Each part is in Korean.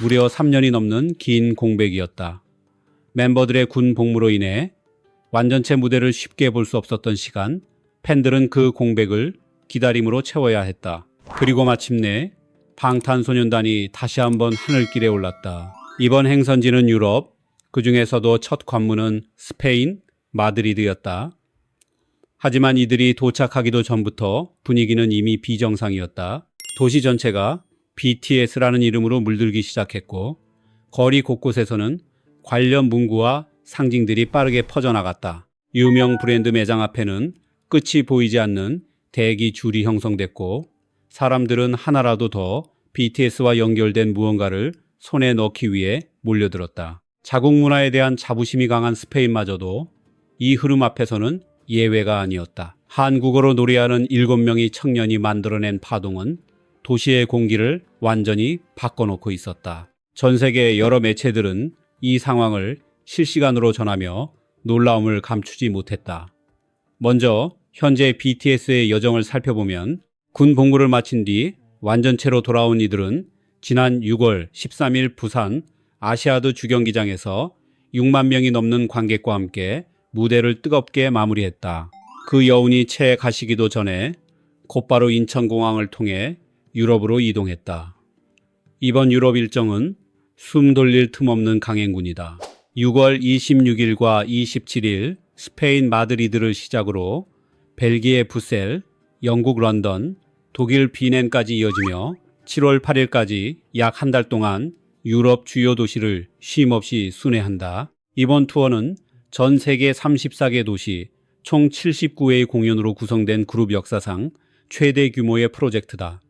무려 3년이 넘는 긴 공백이었다. 멤버들의 군 복무로 인해 완전체 무대를 쉽게 볼 수 없었던 시간, 팬들은 그 공백을 기다림으로 채워야 했다. 그리고 마침내 방탄소년단이 다시 한번 하늘길에 올랐다. 이번 행선지는 유럽, 그 중에서도 첫 관문은 스페인, 마드리드였다. 하지만 이들이 도착하기도 전부터 분위기는 이미 비정상이었다. 도시 전체가 BTS라는 이름으로 물들기 시작했고 거리 곳곳에서는 관련 문구와 상징들이 빠르게 퍼져나갔다. 유명 브랜드 매장 앞에는 끝이 보이지 않는 대기 줄이 형성됐고 사람들은 하나라도 더 BTS와 연결된 무언가를 손에 넣기 위해 몰려들었다. 자국 문화에 대한 자부심이 강한 스페인마저도 이 흐름 앞에서는 예외가 아니었다. 한국어로 노래하는 7명의 청년이 만들어낸 파동은 도시의 공기를 완전히 바꿔놓고 있었다. 전 세계 여러 매체들은 이 상황을 실시간으로 전하며 놀라움을 감추지 못했다. 먼저 현재 BTS의 여정을 살펴보면 군 복무를 마친 뒤 완전체로 돌아온 이들은 지난 6월 13일 부산 아시아드 주경기장에서 6만 명이 넘는 관객과 함께 무대를 뜨겁게 마무리했다. 그 여운이 채 가시기도 전에 곧바로 인천공항을 통해 유럽으로 이동했다. 이번 유럽 일정은 숨 돌릴 틈 없는 강행군이다. 6월 26일과 27일 스페인 마드리드를 시작으로 벨기에 브셀, 영국 런던, 독일 비넨까지 이어지며 7월 8일까지 약 한 달 동안 유럽 주요 도시를 쉼없이 순회한다. 이번 투어는 전 세계 34개 도시 총 79회의 공연으로 구성된 그룹 역사상 최대 규모의 프로젝트다.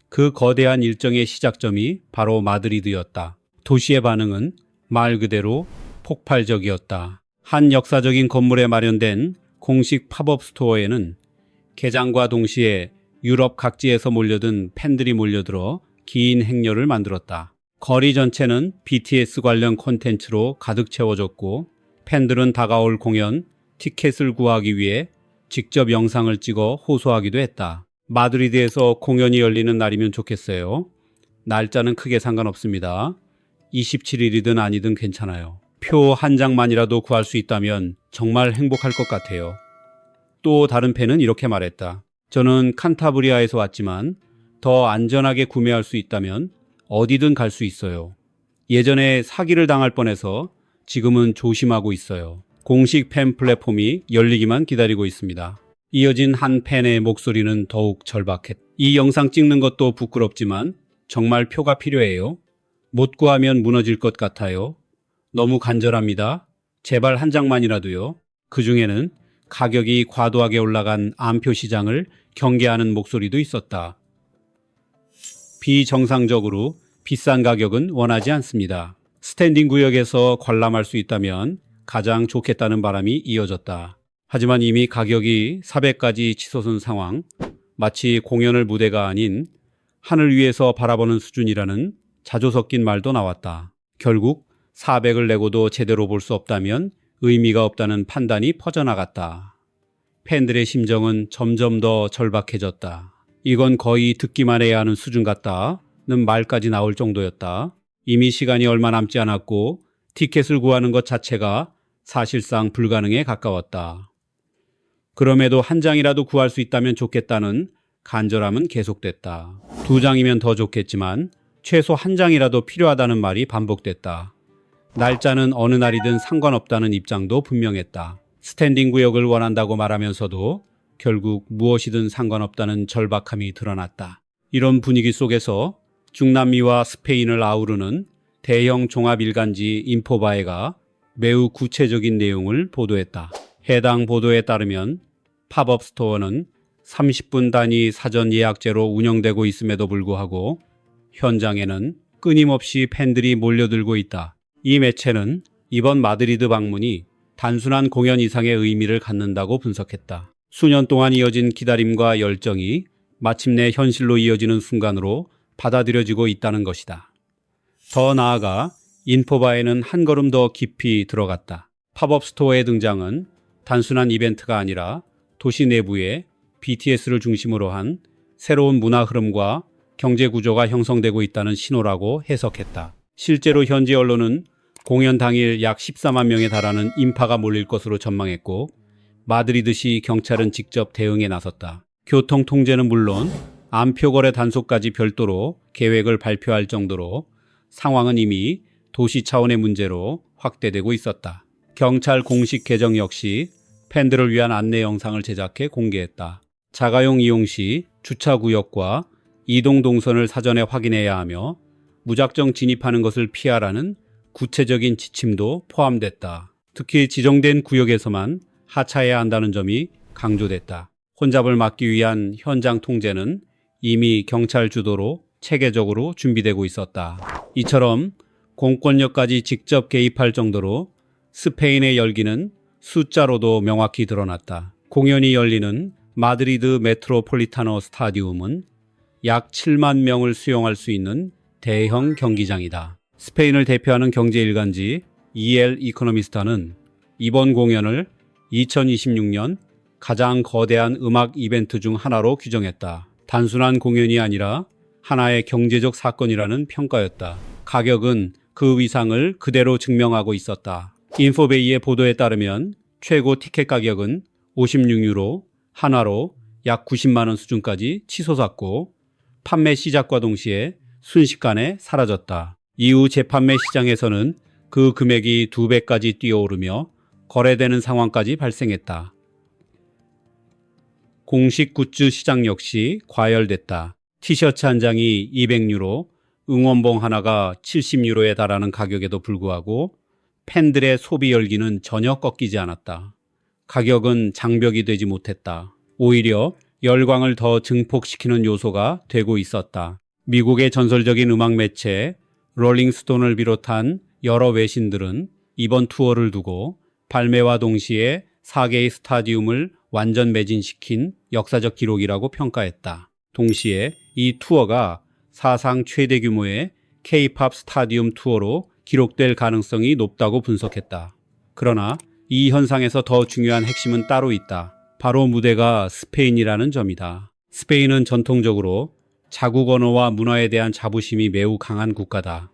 그 거대한 일정의 시작점이 바로 마드리드였다. 도시의 반응은 말 그대로 폭발적이었다. 한 역사적인 건물에 마련된 공식 팝업 스토어에는 개장과 동시에 유럽 각지에서 몰려든 팬들이 몰려들어 긴 행렬을 만들었다. 거리 전체는 BTS 관련 콘텐츠로 가득 채워졌고 팬들은 다가올 공연 티켓을 구하기 위해 직접 영상을 찍어 호소하기도 했다. 마드리드에서 공연이 열리는 날이면 좋겠어요. 날짜는 크게 상관없습니다. 27일이든 아니든 괜찮아요. 표 한 장만이라도 구할 수 있다면 정말 행복할 것 같아요. 또 다른 팬은 이렇게 말했다. 저는 칸타브리아에서 왔지만 더 안전하게 구매할 수 있다면 어디든 갈 수 있어요. 예전에 사기를 당할 뻔해서 지금은 조심하고 있어요. 공식 팬 플랫폼이 열리기만 기다리고 있습니다. 이어진 한 팬의 목소리는 더욱 절박했다. 이 영상 찍는 것도 부끄럽지만 정말 표가 필요해요. 못 구하면 무너질 것 같아요. 너무 간절합니다. 제발 한 장만이라도요. 그 중에는 가격이 과도하게 올라간 암표 시장을 경계하는 목소리도 있었다. 비정상적으로 비싼 가격은 원하지 않습니다. 스탠딩 구역에서 관람할 수 있다면 가장 좋겠다는 바람이 이어졌다. 하지만 이미 가격이 400까지 치솟은 상황, 마치 공연을 무대가 아닌 하늘 위에서 바라보는 수준이라는 자조 섞인 말도 나왔다. 결국 400을 내고도 제대로 볼 수 없다면 의미가 없다는 판단이 퍼져나갔다. 팬들의 심정은 점점 더 절박해졌다. 이건 거의 듣기만 해야 하는 수준 같다는 말까지 나올 정도였다. 이미 시간이 얼마 남지 않았고 티켓을 구하는 것 자체가 사실상 불가능에 가까웠다. 그럼에도 한 장이라도 구할 수 있다면 좋겠다는 간절함은 계속됐다. 2장이면 더 좋겠지만 최소 한 장이라도 필요하다는 말이 반복됐다. 날짜는 어느 날이든 상관없다는 입장도 분명했다. 스탠딩 구역을 원한다고 말하면서도 결국 무엇이든 상관없다는 절박함이 드러났다. 이런 분위기 속에서 중남미와 스페인을 아우르는 대형 종합일간지 인포바에가 매우 구체적인 내용을 보도했다. 해당 보도에 따르면 팝업 스토어는 30분 단위 사전 예약제로 운영되고 있음에도 불구하고 현장에는 끊임없이 팬들이 몰려들고 있다. 이 매체는 이번 마드리드 방문이 단순한 공연 이상의 의미를 갖는다고 분석했다. 수년 동안 이어진 기다림과 열정이 마침내 현실로 이어지는 순간으로 받아들여지고 있다는 것이다. 더 나아가 인포바에는 한 걸음 더 깊이 들어갔다. 팝업 스토어의 등장은 단순한 이벤트가 아니라 도시 내부에 BTS를 중심으로 한 새로운 문화 흐름과 경제 구조가 형성되고 있다는 신호라고 해석했다. 실제로 현지 언론은 공연 당일 약 14만 명에 달하는 인파가 몰릴 것으로 전망했고 마드리드시 경찰은 직접 대응에 나섰다. 교통 통제는 물론 암표거래 단속까지 별도로 계획을 발표할 정도로 상황은 이미 도시 차원의 문제로 확대되고 있었다. 경찰 공식 계정 역시 팬들을 위한 안내 영상을 제작해 공개했다. 자가용 이용 시 주차 구역과 이동 동선을 사전에 확인해야 하며 무작정 진입하는 것을 피하라는 구체적인 지침도 포함됐다. 특히 지정된 구역에서만 하차해야 한다는 점이 강조됐다. 혼잡을 막기 위한 현장 통제는 이미 경찰 주도로 체계적으로 준비되고 있었다. 이처럼 공권력까지 직접 개입할 정도로 스페인의 열기는 숫자로도 명확히 드러났다. 공연이 열리는 마드리드 메트로폴리타노 스타디움은 약 7만 명을 수용할 수 있는 대형 경기장이다. 스페인을 대표하는 경제일간지 EL 이코노미스타는 이번 공연을 2026년 가장 거대한 음악 이벤트 중 하나로 규정했다. 단순한 공연이 아니라 하나의 경제적 사건이라는 평가였다. 가격은 그 위상을 그대로 증명하고 있었다. 인포베이의 보도에 따르면 최고 티켓 가격은 56유로, 한화로 약 90만 원 수준까지 치솟았고 판매 시작과 동시에 순식간에 사라졌다. 이후 재판매 시장에서는 그 금액이 2배까지 뛰어오르며 거래되는 상황까지 발생했다. 공식 굿즈 시장 역시 과열됐다. 티셔츠 한 장이 200유로, 응원봉 하나가 70유로에 달하는 가격에도 불구하고 팬들의 소비 열기는 전혀 꺾이지 않았다. 가격은 장벽이 되지 못했다. 오히려 열광을 더 증폭시키는 요소가 되고 있었다. 미국의 전설적인 음악 매체 롤링스톤을 비롯한 여러 외신들은 이번 투어를 두고 발매와 동시에 4개의 스타디움을 완전 매진시킨 역사적 기록이라고 평가했다. 동시에 이 투어가 사상 최대 규모의 K-팝 스타디움 투어로 기록될 가능성이 높다고 분석했다. 그러나 이 현상에서 더 중요한 핵심은 따로 있다. 바로 무대가 스페인이라는 점이다. 스페인은 전통적으로 자국 언어와 문화에 대한 자부심이 매우 강한 국가다.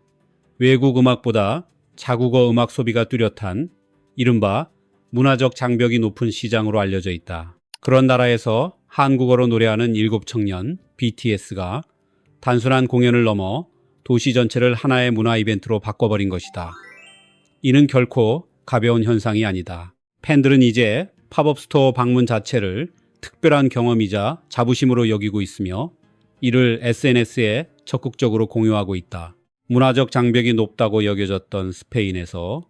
외국 음악보다 자국어 음악 소비가 뚜렷한 이른바 문화적 장벽이 높은 시장으로 알려져 있다. 그런 나라에서 한국어로 노래하는 7청년 BTS가 단순한 공연을 넘어 도시 전체를 하나의 문화 이벤트로 바꿔버린 것이다. 이는 결코 가벼운 현상이 아니다. 팬들은 이제 팝업 스토어 방문 자체를 특별한 경험이자 자부심으로 여기고 있으며 이를 SNS에 적극적으로 공유하고 있다. 문화적 장벽이 높다고 여겨졌던 스페인에서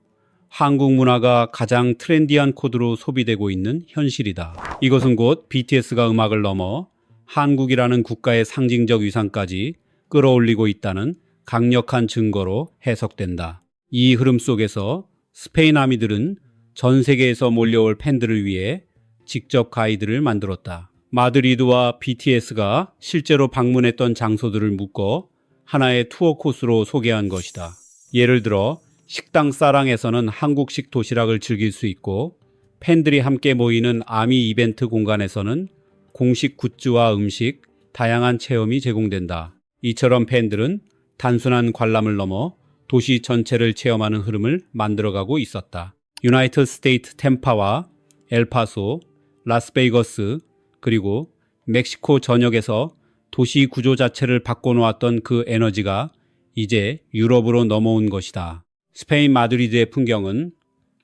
한국 문화가 가장 트렌디한 코드로 소비되고 있는 현실이다. 이것은 곧 BTS가 음악을 넘어 한국이라는 국가의 상징적 위상까지 끌어올리고 있다는 강력한 증거로 해석된다. 이 흐름 속에서 스페인 아미들은 전 세계에서 몰려올 팬들을 위해 직접 가이드를 만들었다. 마드리드와 BTS가 실제로 방문했던 장소들을 묶어 하나의 투어 코스로 소개한 것이다. 예를 들어 식당 사랑에서는 한국식 도시락을 즐길 수 있고 팬들이 함께 모이는 아미 이벤트 공간에서는 공식 굿즈와 음식, 다양한 체험이 제공된다. 이처럼 팬들은 단순한 관람을 넘어 도시 전체를 체험하는 흐름을 만들어가고 있었다. 유나이티드 스테이트 템파와 엘파소, 라스베이거스, 그리고 멕시코 전역에서 도시 구조 자체를 바꿔놓았던 그 에너지가 이제 유럽으로 넘어온 것이다. 스페인 마드리드의 풍경은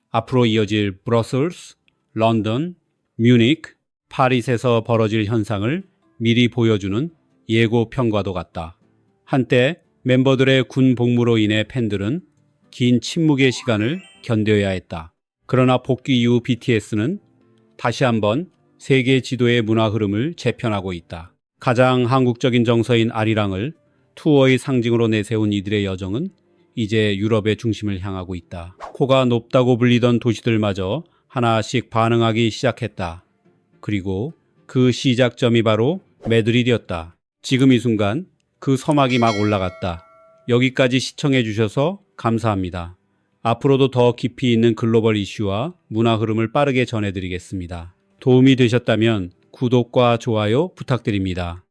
앞으로 이어질 브러셀스, 런던, 뮤니크, 파리스에서 벌어질 현상을 미리 보여주는 예고편과도 같다. 한때 멤버들의 군 복무로 인해 팬들은 긴 침묵의 시간을 견뎌야 했다. 그러나 복귀 이후 BTS는 다시 한번 세계 지도의 문화 흐름을 재편하고 있다. 가장 한국적인 정서인 아리랑을 투어의 상징으로 내세운 이들의 여정은 이제 유럽의 중심을 향하고 있다. 코가 높다고 불리던 도시들마저 하나씩 반응하기 시작했다. 그리고 그 시작점이 바로 매드리드였다. 지금 이 순간 그 서막이 막 올라갔다. 여기까지 시청해 주셔서 감사합니다. 앞으로도 더 깊이 있는 글로벌 이슈와 문화 흐름을 빠르게 전해드리겠습니다. 도움이 되셨다면 구독과 좋아요 부탁드립니다.